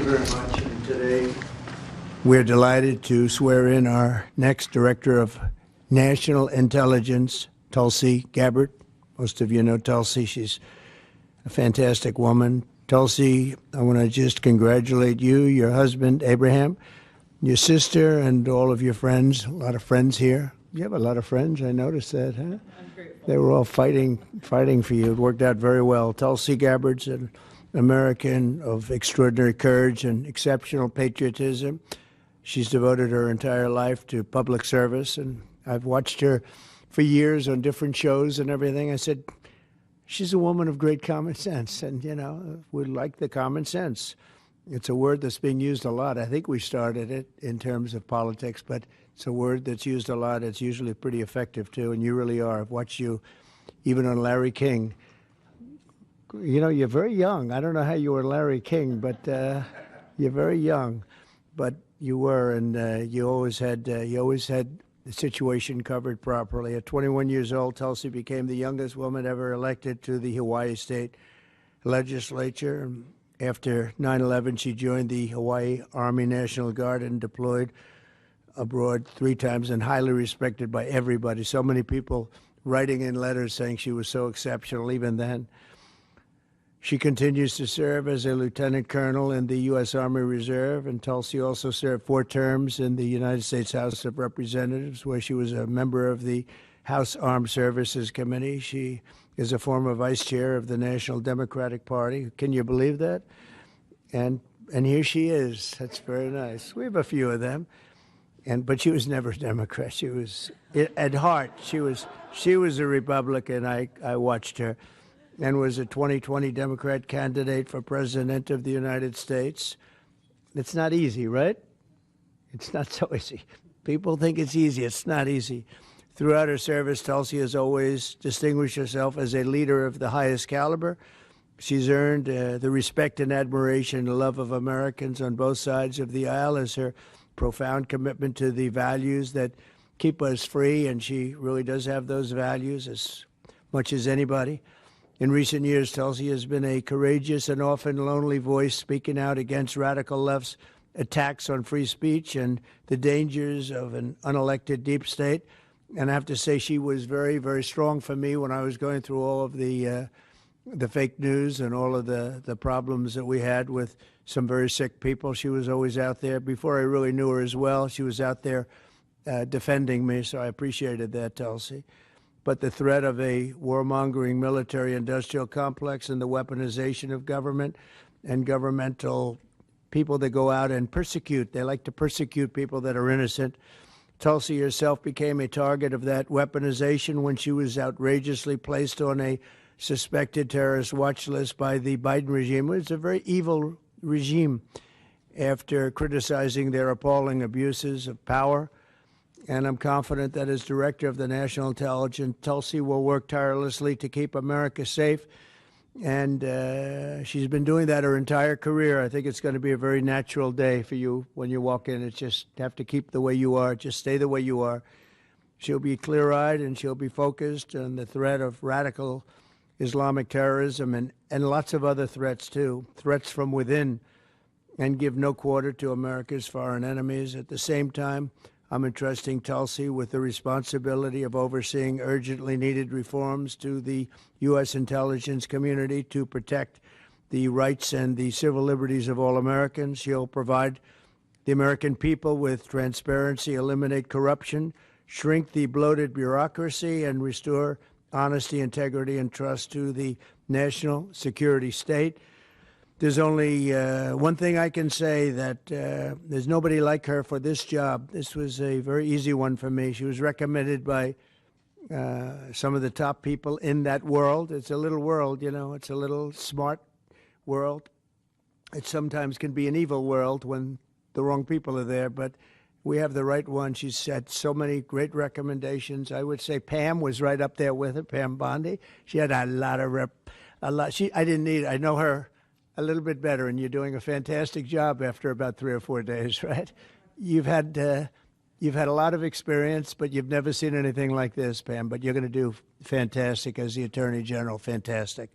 very much. And today, we're delighted to swear in our next Director of National Intelligence, Tulsi Gabbard. Most of you know Tulsi. She's a fantastic woman. Tulsi, I want to just congratulate you, your husband, Abraham, your sister, and all of your friends. A lot of friends here. You have a lot of friends. I noticed that, huh? I'm grateful. They were all fighting for you. It worked out very well. Tulsi Gabbard's an American of extraordinary courage and exceptional patriotism. She's devoted her entire life to public service, and I've watched her for years on different shows and everything. I said, she's a woman of great common sense, and, you know, we like the common sense. It's a word that's being used a lot. I think we started it in terms of politics, but it's a word that's used a lot. It's usually pretty effective, too, and you really are. I've watched you even on Larry King. You know, you're very young. I don't know how you were Larry King, but you're very young. But you were, and you always had the situation covered properly. At 21 years old, Tulsi became the youngest woman ever elected to the Hawaii State Legislature. After 9/11, she joined the Hawaii Army National Guard and deployed abroad 3 times, and highly respected by everybody. So many people writing in letters saying she was so exceptional even then. She continues to serve as a lieutenant colonel in the U.S. Army Reserve, and Tulsi also served 4 terms in the United States House of Representatives, where she was a member of the House Armed Services Committee. She is a former vice chair of the National Democratic Party. Can you believe that? And here she is. That's very nice. We have a few of them. But she was never a Democrat. She was, at heart, she was a Republican. I watched her. And was a 2020 Democrat candidate for President of the United States. It's not easy, right? It's not so easy. People think it's easy. It's not easy. Throughout her service, Tulsi has always distinguished herself as a leader of the highest caliber. She's earned the respect and admiration and love of Americans on both sides of the aisle as her profound commitment to the values that keep us free, and she really does have those values as much as anybody. In recent years, Tulsi has been a courageous and often lonely voice speaking out against radical left's attacks on free speech and the dangers of an unelected deep state. And I have to say she was very, very strong for me when I was going through all of the fake news and all of the problems that we had with some very sick people. She was always out there. Before I really knew her as well, she was out there defending me, so I appreciated that, Tulsi. But the threat of a warmongering military-industrial complex and the weaponization of government and governmental people that go out and persecute. They like to persecute people that are innocent. Tulsi herself became a target of that weaponization when she was outrageously placed on a suspected terrorist watch list by the Biden regime. It's a very evil regime after criticizing their appalling abuses of power. And I'm confident that as Director of the National Intelligence, Tulsi will work tirelessly to keep America safe. And she's been doing that her entire career. I think it's going to be a very natural day for you when you walk in. It's just have to keep the way you are. Just stay the way you are. She'll be clear-eyed and she'll be focused on the threat of radical Islamic terrorism and lots of other threats, too, threats from within, and give no quarter to America's foreign enemies. At the same time, I'm entrusting Tulsi with the responsibility of overseeing urgently needed reforms to the U.S. intelligence community to protect the rights and the civil liberties of all Americans. She'll provide the American people with transparency, eliminate corruption, shrink the bloated bureaucracy, and restore honesty, integrity, and trust to the national security state. There's only one thing I can say, that there's nobody like her for this job. This was a very easy one for me. She was recommended by some of the top people in that world. It's a little world, you know. It's a little smart world. It sometimes can be an evil world when the wrong people are there, but we have the right one. She's had so many great recommendations. I would say Pam was right up there with her, Pam Bondi. She had a lot. I know her a little bit better, and you're doing a fantastic job after about 3 or 4 days, right? You've had a lot of experience, but you've never seen anything like this, Pam. But you're going to do fantastic as the Attorney General, fantastic.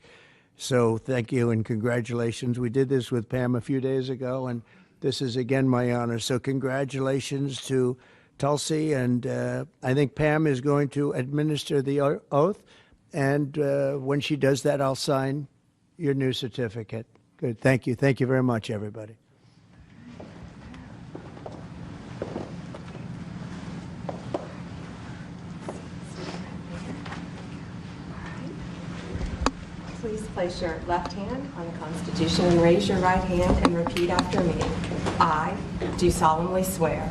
So thank you and congratulations. We did this with Pam a few days ago, and this is again my honor. So congratulations to Tulsi, and I think Pam is going to administer the oath, and when she does that, I'll sign your new certificate. Good. Thank you. Thank you very much, everybody. Please place your left hand on the Constitution and raise your right hand and repeat after me. I do solemnly swear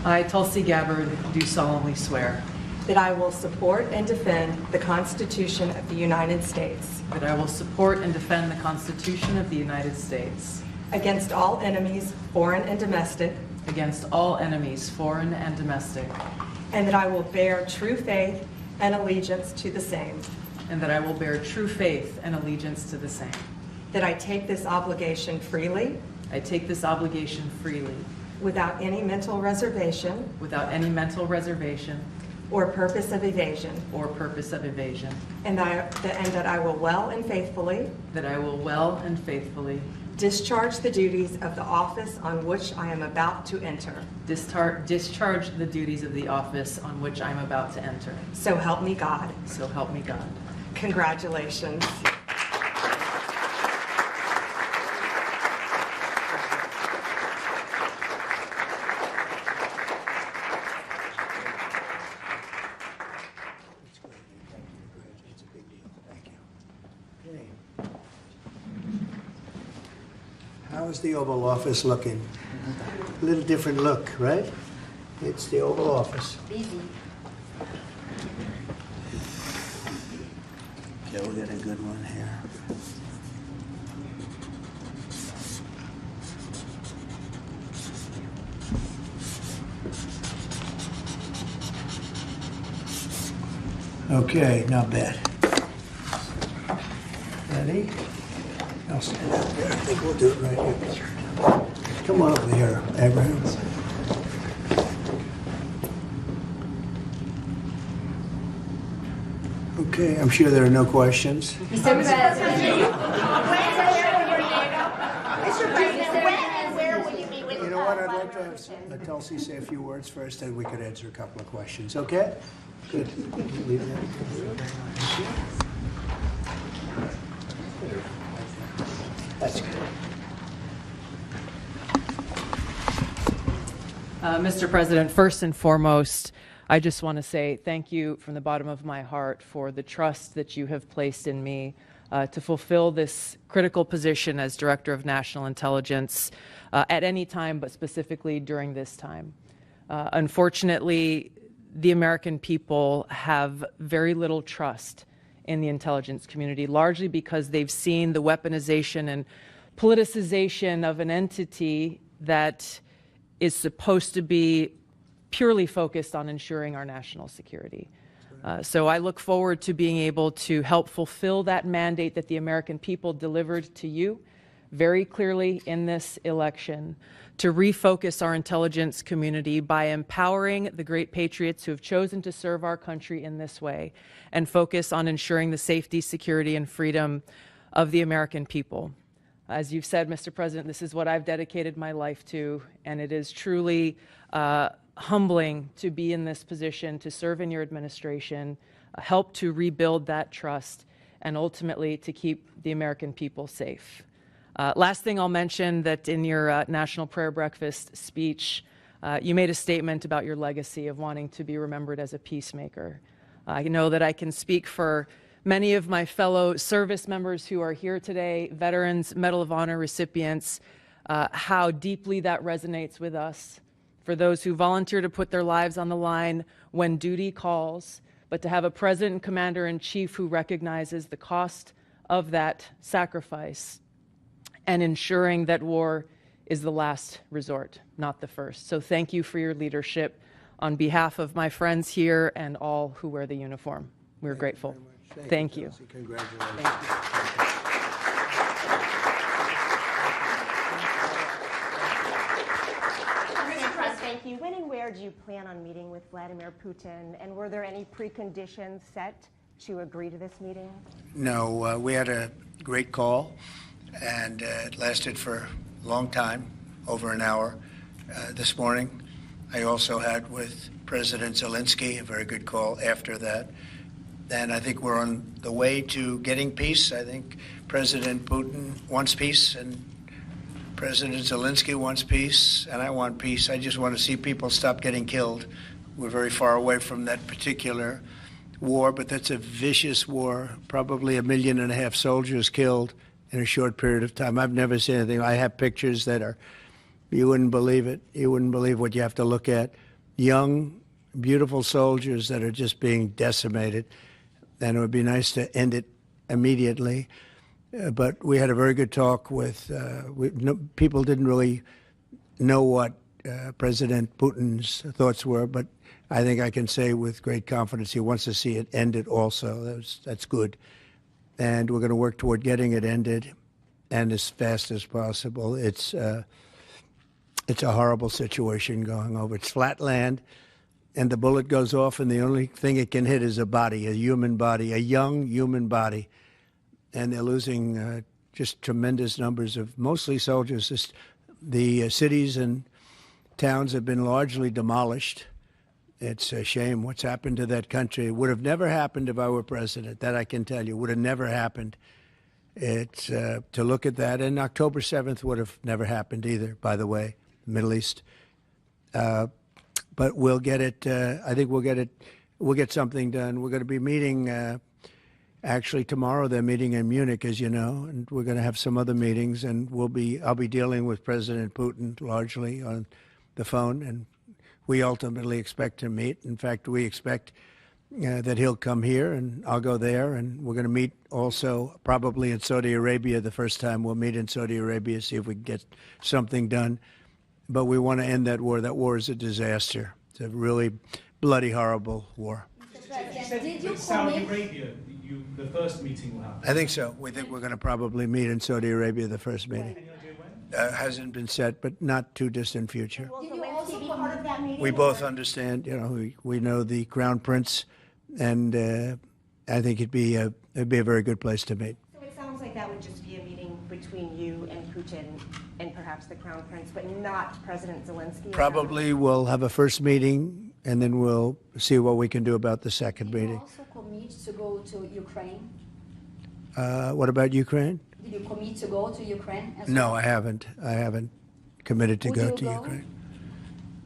I, Tulsi Gabbard, do solemnly swear that I will support and defend the Constitution of the United States that I will support and defend the Constitution of the United States against all enemies, foreign and domestic, against all enemies, foreign and domestic, and that I will bear true faith and allegiance to the same, and that I will bear true faith and allegiance to the same. that I take this obligation freely I take this obligation freely, without any mental reservation without any mental reservation or purpose of evasion, or purpose of evasion, and that I will well and faithfully that I will well and faithfully discharge the duties of the office on which I am about to enter. discharge the duties of the office on which I'm about to enter. So help me God. So help me God. Congratulations. It's a big deal. Thank you. Okay. How is the Oval Office looking? A little different look, right? It's the Oval Office. Busy. Okay, we'll get a good one here. Okay, not bad. Ready? I'll stand out there. I think we'll do it right here. Come on over here, Abraham. Okay, I'm sure there are no questions. Mr. President, when and where will you meet with You know what, I'd like to have Tulsi say a few words first, then we could answer a couple of questions, okay? Good. Leave that. That's good. Mr. President, first and foremost, I just want to say thank you from the bottom of my heart for the trust that you have placed in me to fulfill this critical position as Director of National Intelligence at any time, but specifically during this time. Unfortunately, the American people have very little trust in the intelligence community, largely because they've seen the weaponization and politicization of an entity that is supposed to be purely focused on ensuring our national security. So I look forward to being able to help fulfill that mandate that the American people delivered to you very clearly in this election, to refocus our intelligence community by empowering the great patriots who have chosen to serve our country in this way and focus on ensuring the safety, security, and freedom of the American people. As you've said, Mr. President, this is what I've dedicated my life to, and it is truly humbling to be in this position, to serve in your administration, help to rebuild that trust, and ultimately to keep the American people safe. Last thing I'll mention, that in your National Prayer Breakfast speech, you made a statement about your legacy of wanting to be remembered as a peacemaker. I know that I can speak for many of my fellow service members who are here today, veterans, Medal of Honor recipients, how deeply that resonates with us. For those who volunteer to put their lives on the line when duty calls, but to have a President and Commander-in-Chief who recognizes the cost of that sacrifice and ensuring that war is the last resort, not the first. So thank you for your leadership on behalf of my friends here and all who wear the uniform. We're grateful. Thank you. Congratulations. Thank you. Thank you. When and where do you plan on meeting with Vladimir Putin? And were there any preconditions set to agree to this meeting? No, we had a great call, and it lasted for a long time, over an hour this morning. I also had with President Zelensky a very good call after that. And I think we're on the way to getting peace. I think President Putin wants peace, and President Zelensky wants peace, and I want peace. I just want to see people stop getting killed. We're very far away from that particular war, but that's a vicious war. Probably 1.5 million soldiers killed in a short period of time. I've never seen anything. I have pictures that are, you wouldn't believe it. You wouldn't believe what you have to look at. Young, beautiful soldiers that are just being decimated. And it would be nice to end it immediately. But we had a very good talk with, people didn't really know what President Putin's thoughts were, but I think I can say with great confidence he wants to see it ended also. That's good. And we're going to work toward getting it ended and as fast as possible. It's a horrible situation going over. It's flat land, and the bullet goes off, and the only thing it can hit is a body, a human body, a young human body. And they're losing just tremendous numbers of mostly soldiers. The cities and towns have been largely demolished. It's a shame what's happened to that country. It would have never happened if I were president. That I can tell you. Would have never happened. It's to look at that. And October 7th would have never happened either, by the way, the Middle East. But we'll get it. I think we'll get it. We'll get something done. We're going to be meeting. Actually, tomorrow they're meeting in Munich, as you know, and we're going to have some other meetings. And I'll be dealing with President Putin largely on the phone, and we ultimately expect to meet. In fact, we expect that he'll come here, and I'll go there, and we're going to meet also probably in Saudi Arabia. The first time we'll meet in Saudi Arabia, see if we can get something done. But we want to end that war. That war is a disaster. It's a really bloody, horrible war. Did you Saudi Arabia, the first meeting will happen? I think so. We think we're going to probably meet in Saudi Arabia, the first meeting. Any idea when? Hasn't been set, but not too distant future. Will Zelensky be part of that meeting? We both understand, we know the Crown Prince, and I think it'd be a very good place to meet. So it sounds like that would just be a meeting between you and Putin and perhaps the Crown Prince, but not President Zelensky? Probably we'll have a first meeting, and then we'll see what we can do about the second Did you meeting. also commit to go to Ukraine? What about Ukraine? Did you commit to go to Ukraine as No, well? I haven't. I haven't committed to Would go you to go? Ukraine.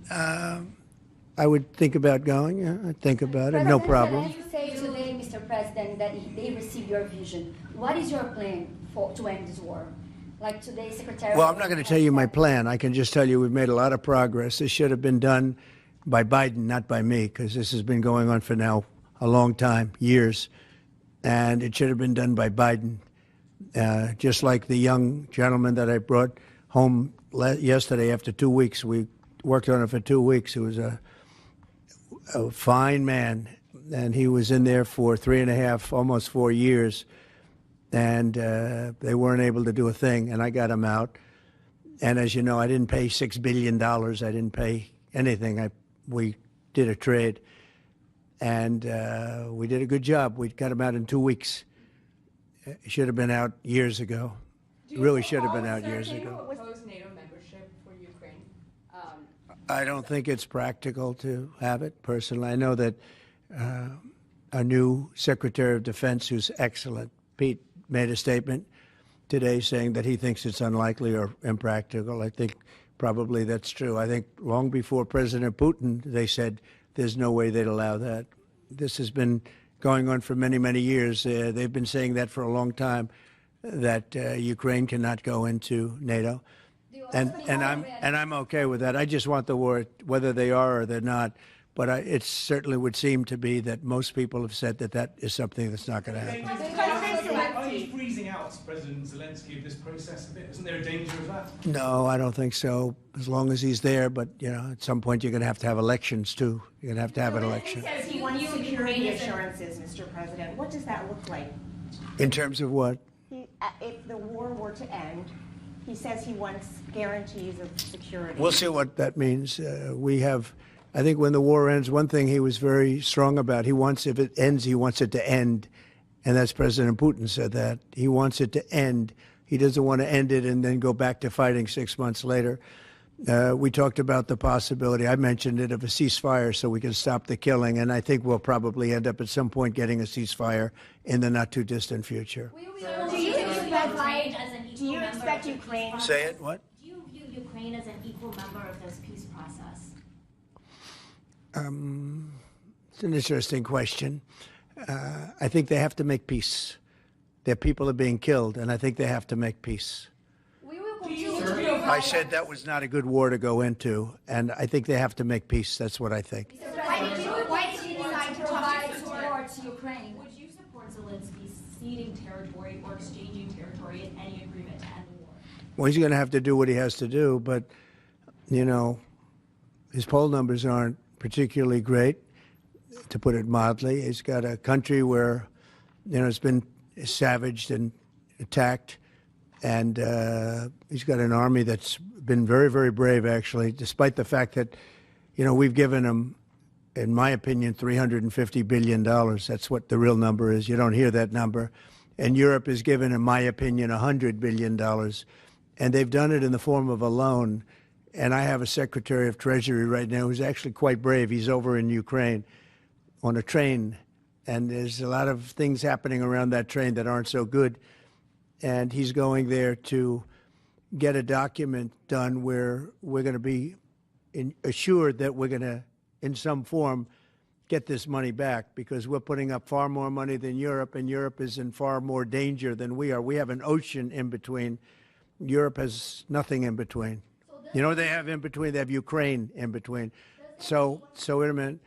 I would think about going. Yeah, I'd think about it. No problem. You say today, Mr. President, that they received your vision. What is your plan to end this war? Like today, Secretary. Well, I'm not going to tell you my plan. I can just tell you we've made a lot of progress. This should have been done by Biden, not by me, because this has been going on for now a long time, years. And it should have been done by Biden. Just like the young gentleman that I brought home yesterday after 2 weeks. We worked on it for 2 weeks. He was a fine man, and he was in there for 3.5, almost 4 years. And they weren't able to do a thing, and I got him out. And as you know, I didn't pay $6 billion. I didn't pay anything. We did a trade, and we did a good job. We got him out in 2 weeks. It should have been out years ago. Really should have been out years ago. Propose NATO membership for Ukraine? I don't think it's practical to have it, personally. I know that our new Secretary of Defense, who's excellent, Pete, made a statement today saying that he thinks it's unlikely or impractical. I think probably that's true. I think long before President Putin, they said there's no way they'd allow that. This has been going on for many, many years. They've been saying that for a long time, that Ukraine cannot go into NATO. And I'm okay with that. I just want the war, whether they are or they're not. But it certainly would seem to be that most people have said that that is something that's not going to happen. Are you freezing out President Zelensky of this process a bit? Isn't there a danger of that? No, I don't think so, as long as he's there. But, at some point you're going to have elections, too. You're going to have an election. He says he wants security assurances, Mr. President. What does that look like? In terms of what? If the war were to end, he says he wants guarantees of security. We'll see what that means. We have I think when the war ends, one thing he was very strong about, he wants, if it ends, he wants it to end. And that's President Putin said that. He wants it to end. He doesn't want to end it and then go back to fighting 6 months later. We talked about the possibility, I mentioned it, of a ceasefire so we can stop the killing. And I think we'll probably end up at some point getting a ceasefire in the not too distant future. Do you expect as an equal Do you member expect of the peace Ukraine? process? Say it, what? Do you view Ukraine as an equal member of this peace process? It's an interesting question. I think they have to make peace. Their people are being killed, and I think they have to make peace. We will continue to provide. I said that was not a good war to go into, and I think they have to make peace. That's what I think. Why did you decide to provide support to Ukraine? Would you support Zelensky ceding territory or exchanging territory in any agreement to end the war? Well, he's going to have to do what he has to do, but, you know, his poll numbers aren't particularly great, to put it mildly. He's got a country where, you know, it's been savaged and attacked, and he's got an army that's been very, very brave, actually, despite the fact that, you know, we've given him, in my opinion, $350 billion. That's what the real number is. You don't hear that number. And Europe has given, in my opinion, $100 billion. And they've done it in the form of a loan. And I have a Secretary of Treasury right now who's actually quite brave. He's over in Ukraine on a train. And there's a lot of things happening around that train that aren't so good. And he's going there to get a document done where we're going to be assured that we're going to, in some form, get this money back, because we're putting up far more money than Europe, and Europe is in far more danger than we are. We have an ocean in between. Europe has nothing in between. You know what they have in between? They have Ukraine in between. So wait a minute.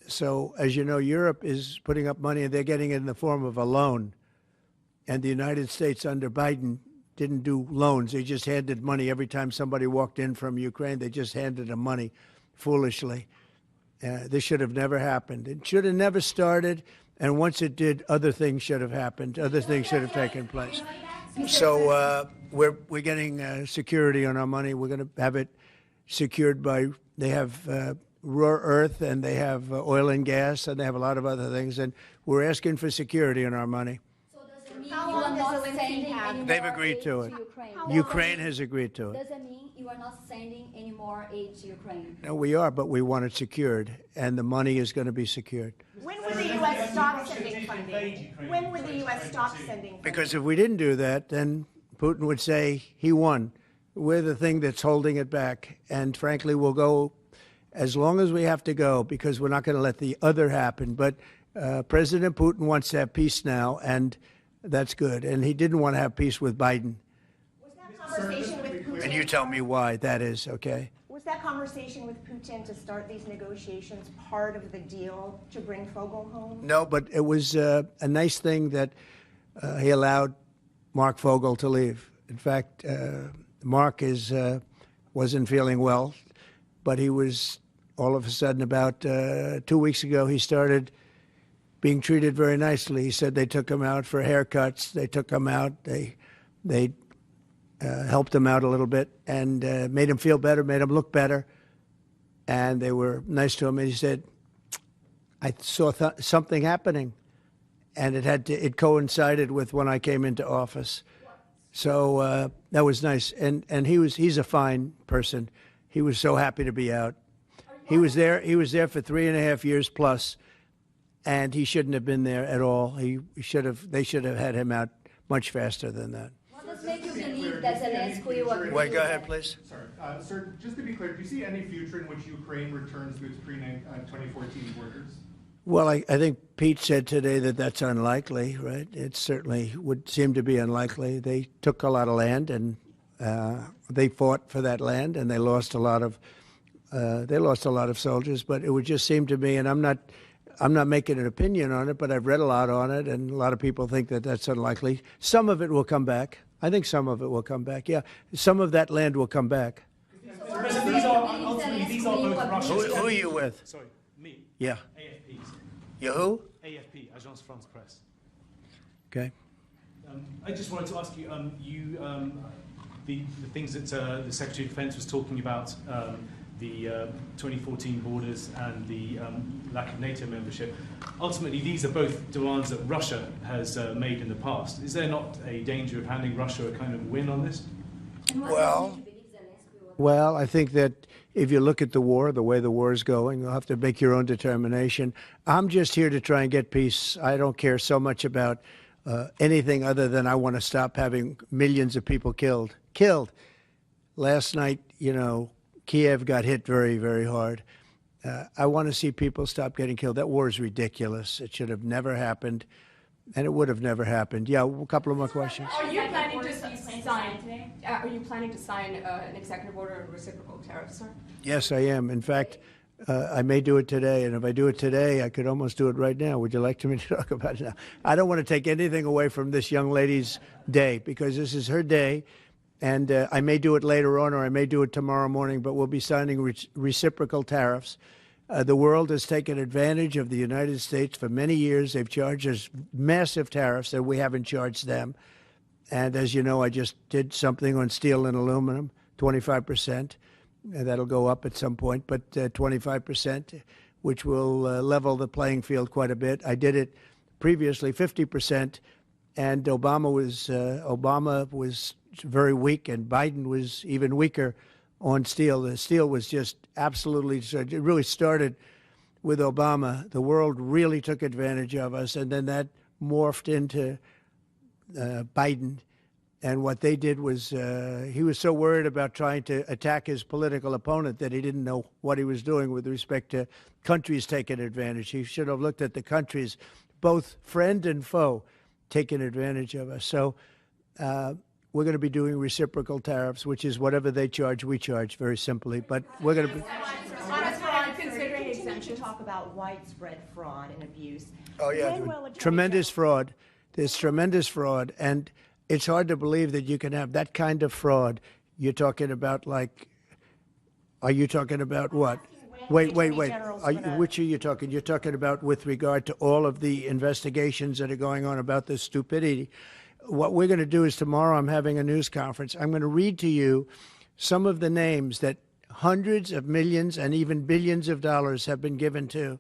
So, as you know, Europe is putting up money, and they're getting it in the form of a loan. And the United States under Biden didn't do loans. They just handed money every time somebody walked in from Ukraine. They just handed them money foolishly. This should have never happened. It should have never started. And once it did, other things should have happened. Other things should have taken place. So we're getting security on our money. We're going to have it secured by, they have rare earth, and they have oil and gas, and they have a lot of other things. And we're asking for security on our money. So does it mean How you are long does not Zelensky sending have? any more They've agreed aid to it. Ukraine? Ukraine has agreed to it. Does it mean you are not sending any more aid to Ukraine? No, we are, but we want it secured, and the money is going to be secured. When would the U.S. stop sending funding? When would the U.S. stop sending funding? Because if we didn't do that, then Putin would say he won. We're the thing that's holding it back. And frankly, we'll go as long as we have to go, because we're not going to let the other happen. But President Putin wants to have peace now, and that's good. And he didn't want to have peace with Biden. Was that conversation with Putin? And you tell me why that is, okay? Was that conversation with Putin to start these negotiations part of the deal to bring Fogel home? No, but it was a nice thing that he allowed Mark Fogel to leave. In fact, Mark wasn't feeling well, but he was, all of a sudden, about 2 weeks ago, he started being treated very nicely. He said they took him out for haircuts. They took him out. They helped him out a little bit and made him feel better, made him look better. And they were nice to him. And he said, I saw something happening. And it coincided with when I came into office. So that was nice. And he's a fine person. He was so happy to be out. He was there for 3.5 years plus, and he shouldn't have been there at all. They should have had him out much faster than that. What does make you believe that Zelensky will agree? Wait, go with ahead, that? please. Sorry, sir, just to be clear, do you see any future in which Ukraine returns to its pre-2014 borders? Well, I think Pete said today that that's unlikely, right? It certainly would seem to be unlikely. They took a lot of land, and they fought for that land, and they lost a lot of soldiers. But it would just seem to me, and I'm not making an opinion on it, but I've read a lot on it, and a lot of people think that that's unlikely. Some of it will come back. I think some of it will come back. Yeah, some of that land will come back. These are both Russian. Who are you with? Sorry, me. Yeah. AFP. You who? AFP, Agence France Presse. Okay. I just wanted to ask you, the things that the Secretary of Defense was talking about the 2014 borders and the lack of NATO membership. Ultimately, these are both demands that Russia has made in the past. Is there not a danger of handing Russia a kind of win on this? Well, I think that if you look at the war, the way the war is going, you'll have to make your own determination. I'm just here to try and get peace. I don't care so much about anything other than I want to stop having millions of people killed. Last night, Kiev got hit very, very hard. I want to see people stop getting killed. That war is ridiculous. It should have never happened, and it would have never happened. Yeah, a couple of more questions. Are you planning to sign? Are you planning to sign an executive order on reciprocal tariffs, sir? Yes, I am. In fact, I may do it today, and if I do it today, I could almost do it right now. Would you like me to talk about it now? I don't want to take anything away from this young lady's day, because this is her day, and I may do it later on, or I may do it tomorrow morning, but we'll be signing reciprocal tariffs. The world has taken advantage of the United States for many years. They've charged us massive tariffs that we haven't charged them. And as you know, I just did something on steel and aluminum, 25%. That'll go up at some point, but 25%, which will level the playing field quite a bit. I did it previously 50%, and Obama was very weak, and Biden was even weaker on steel. The steel was just absolutely, it really started with Obama. The world really took advantage of us, and then that morphed into Biden. And what they did was he was so worried about trying to attack his political opponent that he didn't know what he was doing with respect to countries taking advantage. He should have looked at the countries, both friend and foe, taking advantage of us. So we're going to be doing reciprocal tariffs, which is whatever they charge, we charge, very simply. But we're going to be... Considering exemption, talk about widespread fraud and abuse. Oh, yeah, tremendous fraud. There's tremendous fraud. And it's hard to believe that you can have that kind of fraud. You're talking about, like, are you talking about what? Wait. Which are you talking? You're talking about with regard to all of the investigations that are going on about this stupidity. What we're going to do is tomorrow I'm having a news conference. I'm going to read to you some of the names that hundreds of millions and even billions of dollars have been given to.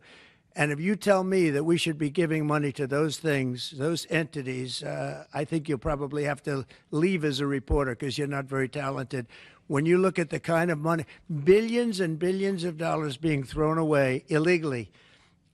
And if you tell me that we should be giving money to those things, those entities, I think you'll probably have to leave as a reporter because you're not very talented. When you look at the kind of money, billions and billions of dollars being thrown away illegally,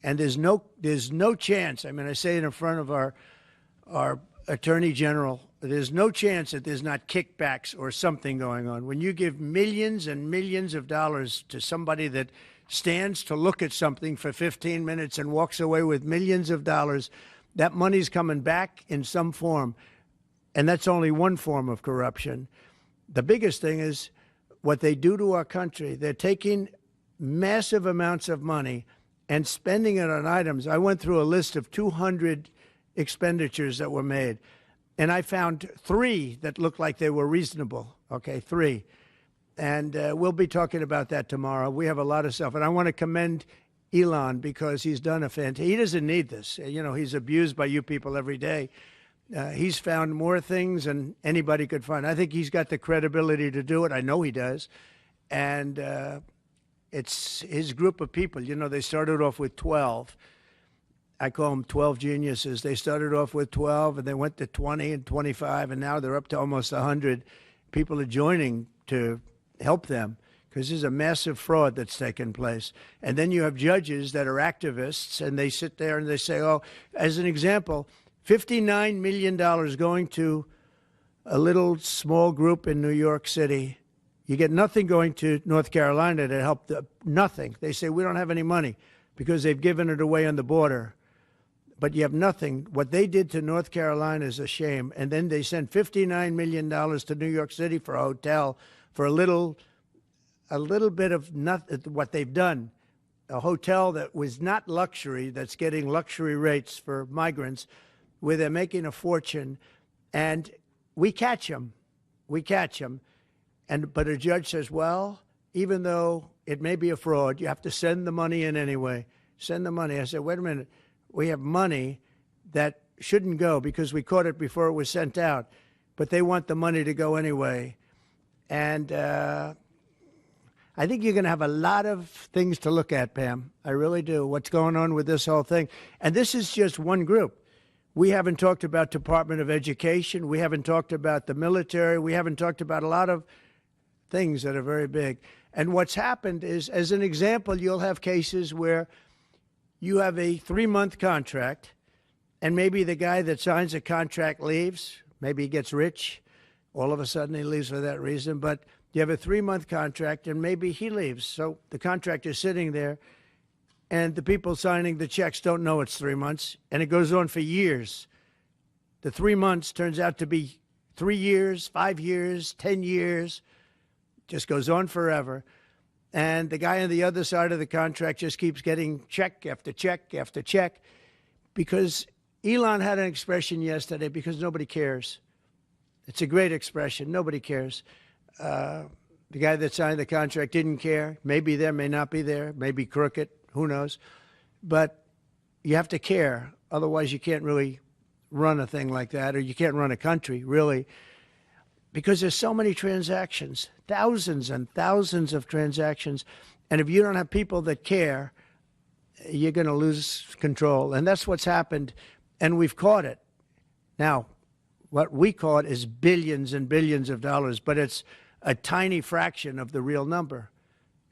and there's no chance. I mean, I say it in front of our Attorney General, there's no chance that there's not kickbacks or something going on. When you give millions and millions of dollars to somebody that stands to look at something for 15 minutes and walks away with millions of dollars, that money's coming back in some form. And that's only one form of corruption. The biggest thing is what they do to our country. They're taking massive amounts of money and spending it on items. I went through a list of 200 expenditures that were made, and I found 3 that looked like they were reasonable. Okay, 3. And we'll be talking about that tomorrow. We have a lot of stuff. And I want to commend Elon because he's done a fantastic. He doesn't need this. You know, he's abused by you people every day. He's found more things than anybody could find. I think he's got the credibility to do it. I know he does. And it's his group of people. You know, they started off with 12. I call them 12 geniuses. They started off with 12, and they went to 20 and 25, and now they're up to almost 100. People are joining to help them because there's a massive fraud that's taken place. And then you have judges that are activists, and they sit there and they say, oh, as an example, $59 million going to a little small group in New York City. You get nothing going to North Carolina to help nothing. They say, we don't have any money because they've given it away on the border. But you have nothing. What they did to North Carolina is a shame. And then they sent $59 million to New York City for a hotel for a little bit of nothing. What they've done, a hotel that was not luxury, that's getting luxury rates for migrants, where they're making a fortune, and we catch them. But a judge says, well, even though it may be a fraud, you have to send the money in anyway. Send the money. I said, wait a minute. We have money that shouldn't go because we caught it before it was sent out, but they want the money to go anyway. And I I think you're going to have a lot of things to look at, Pam. I really do. What's going on with this whole thing? And this is just one group. We haven't talked about Department of Education. We haven't talked about the military. We haven't talked about a lot of things that are very big. And what's happened is, as an example, you'll have cases where you have a 3-month contract, and maybe the guy that signs the contract leaves. Maybe he gets rich. All of a sudden he leaves for that reason. But you have a 3-month contract, and maybe he leaves. So the contract is sitting there, and the people signing the checks don't know it's 3 months, and it goes on for years. The 3 months turns out to be 3 years, 5 years, 10 years, just goes on forever. And the guy on the other side of the contract just keeps getting check after check after check, because Elon had an expression yesterday, because nobody cares. It's a great expression. Nobody cares. The guy that signed the contract didn't care. Maybe there, may not be there, maybe crooked, who knows. But you have to care. Otherwise, you can't really run a thing like that, or you can't run a country, really, because there's so many transactions, thousands and thousands of transactions. And if you don't have people that care, you're going to lose control. And that's what's happened, and we've caught it. Now, what we caught is billions and billions of dollars, but it's a tiny fraction of the real number,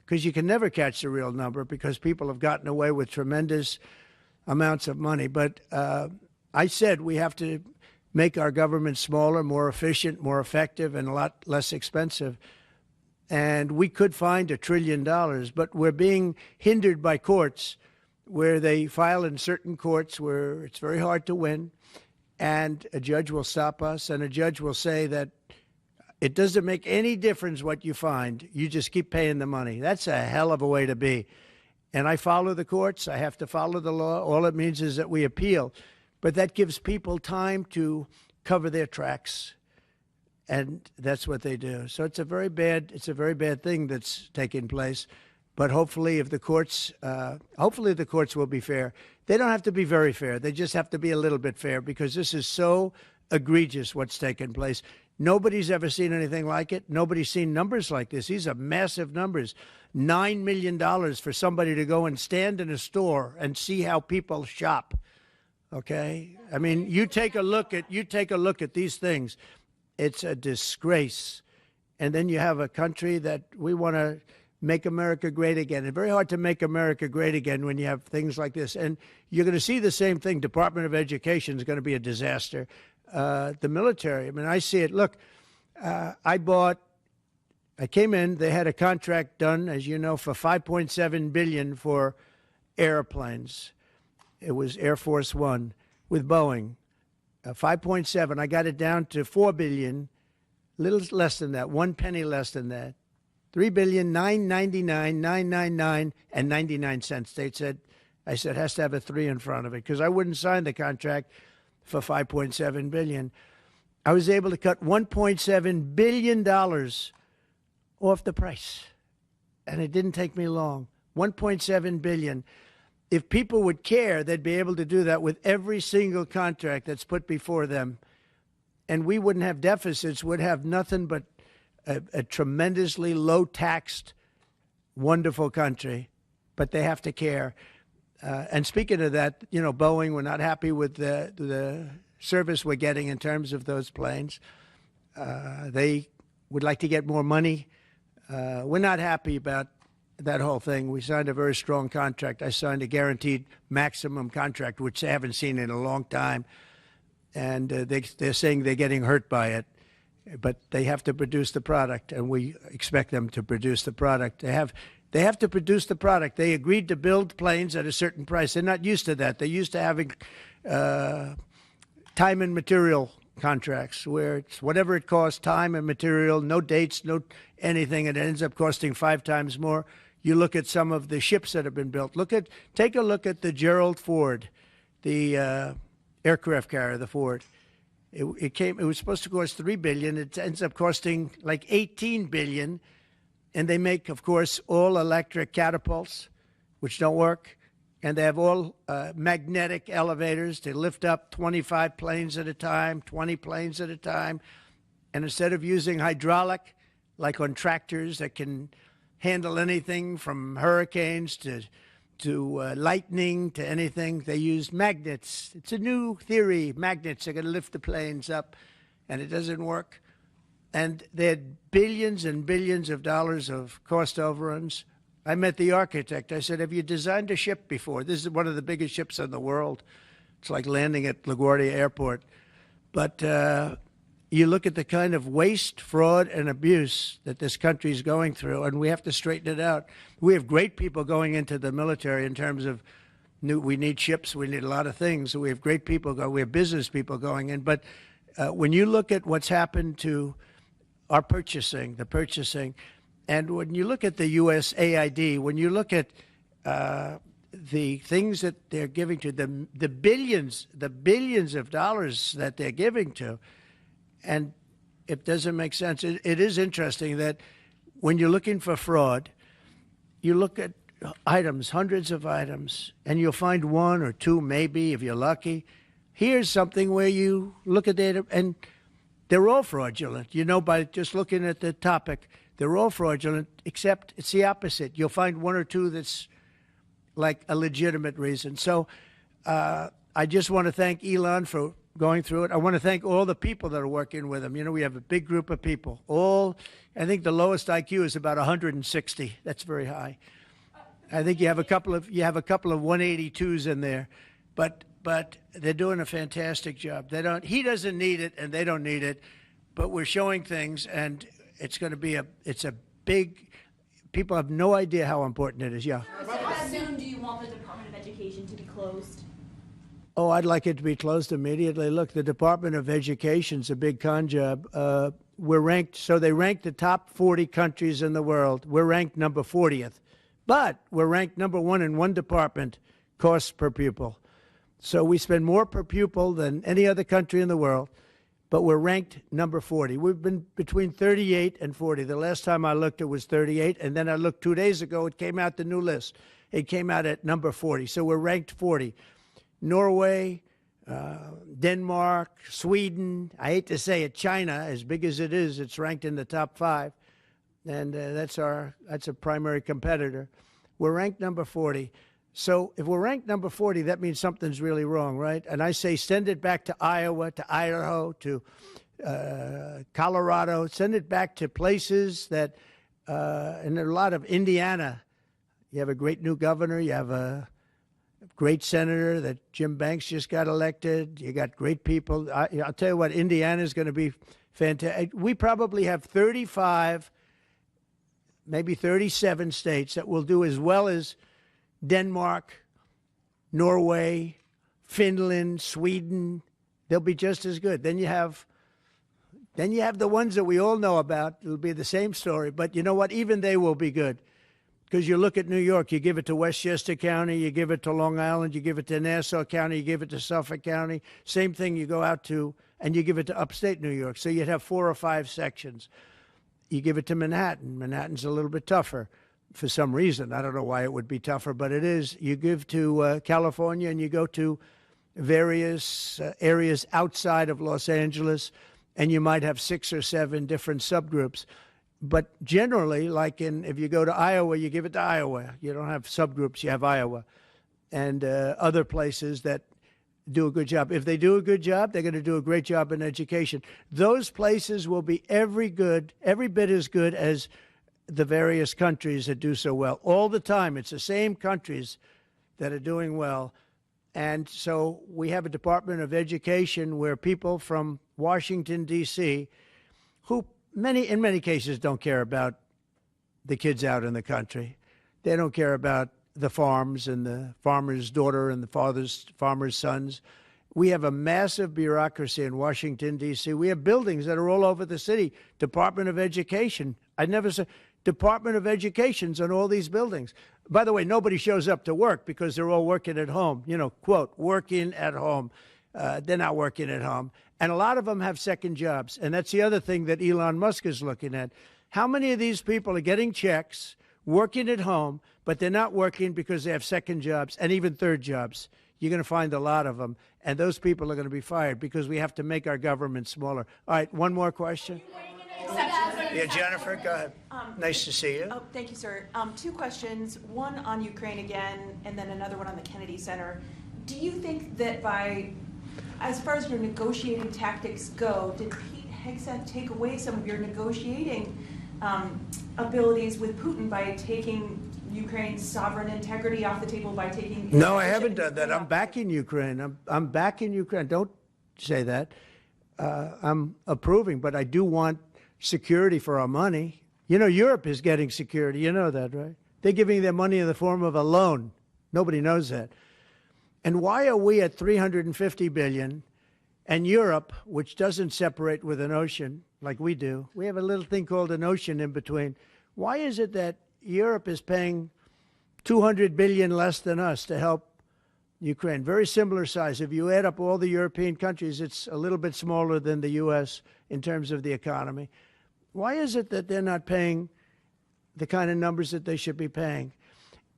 because you can never catch the real number, because people have gotten away with tremendous amounts of money. But I said we have to make our government smaller, more efficient, more effective, and a lot less expensive. And we could find $1 trillion, but we're being hindered by courts where they file in certain courts where it's very hard to win, and a judge will stop us, and a judge will say that it doesn't make any difference what you find. You just keep paying the money. That's a hell of a way to be. And I follow the courts. I have to follow the law. All it means is that we appeal. But that gives people time to cover their tracks, and that's what they do. So it's a very bad thing that's taking place. But hopefully, if the courts, hopefully the courts will be fair. They don't have to be very fair. They just have to be a little bit fair, because this is so egregious what's taken place. Nobody's ever seen anything like it. Nobody's seen numbers like this. These are massive numbers. $9 million for somebody to go and stand in a store and see how people shop. Okay? I mean, you take a look at these things. It's a disgrace. And then you have a country that we want to make America great again. It's very hard to make America great again when you have things like this. And you're going to see the same thing. Department of Education is going to be a disaster. The military, I mean, I see it. Look, I came in, they had a contract done, as you know, for $5.7 billion for airplanes. It was Air Force One with Boeing. 5.7. I got it down to $4 billion, little less than that, 1 penny less than that. $3,999,999 and 99 cents. I said it has to have a 3 in front of it, because I wouldn't sign the contract for $5.7 billion. I was able to cut $1.7 billion off the price, and it didn't take me long. $1.7 billion. If people would care, they'd be able to do that with every single contract that's put before them, and we wouldn't have deficits. We'd have nothing but a tremendously low-taxed, wonderful country. But they have to care. And speaking of that, you know, Boeing, we're not happy with the service we're getting in terms of those planes. They would like to get more money. We're not happy about that whole thing. We signed a very strong contract. I signed a guaranteed maximum contract, which they haven't seen in a long time. And they're saying they're getting hurt by it. But they have to produce the product, and we expect them to produce the product. They have to produce the product. They agreed to build planes at a certain price. They're not used to that. They're used to having time and material contracts, where it's whatever it costs, time and material, no dates, no anything, and it ends up costing 5 times more. You look at some of the ships that have been built. Take a look at the Gerald Ford, the aircraft carrier, the Ford. It was supposed to cost $3 billion. It ends up costing like $18 billion. And they make, of course, all electric catapults, which don't work. And they have all magnetic elevators to lift up 25 planes at a time, 20 planes at a time. And instead of using hydraulic, like on tractors that can handle anything from hurricanes to lightning to anything. They use magnets. It's a new theory. Magnets are going to lift the planes up, and it doesn't work. And they had billions and billions of dollars of cost overruns. I met the architect. I said, have you designed a ship before? This is one of the biggest ships in the world. It's like landing at LaGuardia Airport. But you look at the kind of waste, fraud, and abuse that this country is going through, and we have to straighten it out. We have great people going into the military in terms of we need ships, we need a lot of things. We have great people, we have business people going in. But when you look at what's happened to our purchasing, and when you look at the USAID, when you look at the things that they're giving to them, the billions of dollars that they're giving to, and it doesn't make sense. It is interesting that when you're looking for fraud, you look at items, hundreds of items, and you'll find one or two, maybe, if you're lucky. Here's something where you look at data, and they're all fraudulent. You know, by just looking at the topic, they're all fraudulent, except it's the opposite. You'll find one or two that's like a legitimate reason. So I just want to thank Elon for going through it. I want to thank all the people that are working with him. You know, we have a big group of people. I think the lowest IQ is about 160. That's very high. I think you have a couple of 182s in there, but they're doing a fantastic job. He doesn't need it, and they don't need it, but we're showing things, and it's going to be it's a big. People have no idea how important it is. Yeah. How soon do you want the Department of Education to be closed? Oh, I'd like it to be closed immediately. Look, the Department of Education's a big con job. We're ranked, so they rank the top 40 countries in the world. We're ranked number 40th, but we're ranked number 1 in one department, costs per pupil. So we spend more per pupil than any other country in the world, but we're ranked number 40. We've been between 38 and 40. The last time I looked, it was 38, and then I looked 2 days ago, it came out the new list. It came out at number 40, so we're ranked 40. Norway, Denmark, Sweden, I hate to say it, China, as big as it is, it's ranked in the top 5, and that's a primary competitor. We're ranked number 40. So if we're ranked number 40, that means something's really wrong, right? And I say send it back to Iowa, to Idaho, to Colorado. Send it back to places that, and a lot of Indiana. You have a great new governor. You have a great senator that Jim Banks just got elected. You got great people. I'll tell you what, Indiana is going to be fantastic. We probably have 35, maybe 37 states that will do as well as Denmark, Norway, Finland, Sweden. They'll be just as good. Then you have the ones that we all know about. It'll be the same story. But you know what? Even they will be good. Because you look at New York, you give it to Westchester County, you give it to Long Island, you give it to Nassau County, you give it to Suffolk County. Same thing you go out to, and you give it to upstate New York. So you'd have 4 or 5 sections. You give it to Manhattan. Manhattan's a little bit tougher for some reason. I don't know why it would be tougher, but it is. You give to California, and you go to various areas outside of Los Angeles, and you might have 6 or 7 different subgroups. But generally, like if you go to Iowa, you give it to Iowa. You don't have subgroups, you have Iowa. And other places that do a good job. If they do a good job, they're going to do a great job in education. Those places will be every bit as good as the various countries that do so well. All the time, it's the same countries that are doing well. And so we have a Department of Education where people from Washington, D.C., who in many cases don't care about the kids out in the country. They don't care about the farms and the farmer's daughter and the farmer's sons. We have a massive bureaucracy in Washington, D.C. We have buildings that are all over the city. Department of Education. I never said Department of Education's on all these buildings. By the way, nobody shows up to work because they're all working at home. You know, quote, working at home. They're not working at home. And a lot of them have second jobs. And that's the other thing that Elon Musk is looking at. How many of these people are getting checks, working at home, but they're not working because they have second jobs and even third jobs? You're going to find a lot of them. And those people are going to be fired because we have to make our government smaller. All right, one more question. Are you weighing in Yeah, Jennifer, go ahead. Nice to see you. Oh, thank you, sir. Two questions, one on Ukraine again, and then another one on the Kennedy Center. Do you think that as far as your negotiating tactics go, did Pete Hegseth take away some of your negotiating abilities with Putin by taking Ukraine's sovereign integrity off the table, by taking... No, I haven't done that. I'm backing Ukraine. I'm backing Ukraine. Don't say that. I'm approving, but I do want security for our money. You know, Europe is getting security. You know that, right? They're giving their money in the form of a loan. Nobody knows that. And why are we at 350 billion and Europe, which doesn't separate with an ocean like we do, we have a little thing called an ocean in between. Why is it that Europe is paying 200 billion less than us to help Ukraine? Very similar size. If you add up all the European countries, it's a little bit smaller than the U.S. in terms of the economy. Why is it that they're not paying the kind of numbers that they should be paying?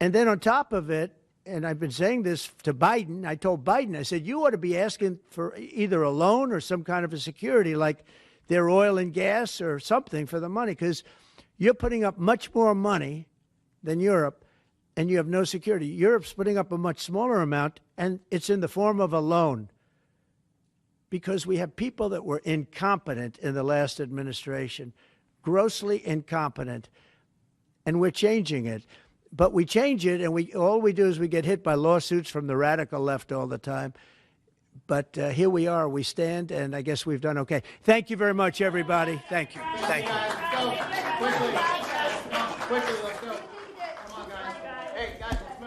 And then on top of it, and I've been saying this to Biden, I told Biden, I said, you ought to be asking for either a loan or some kind of a security, like their oil and gas or something for the money, because you're putting up much more money than Europe, and you have no security. Europe's putting up a much smaller amount, and it's in the form of a loan, because we have people that were incompetent in the last administration, grossly incompetent, and we're changing it. But we change it, and all we do is we get hit by lawsuits from the radical left all the time. But here we are. We stand, and I guess we've done okay. Thank you very much, everybody. Thank you. Thank you. Quickly.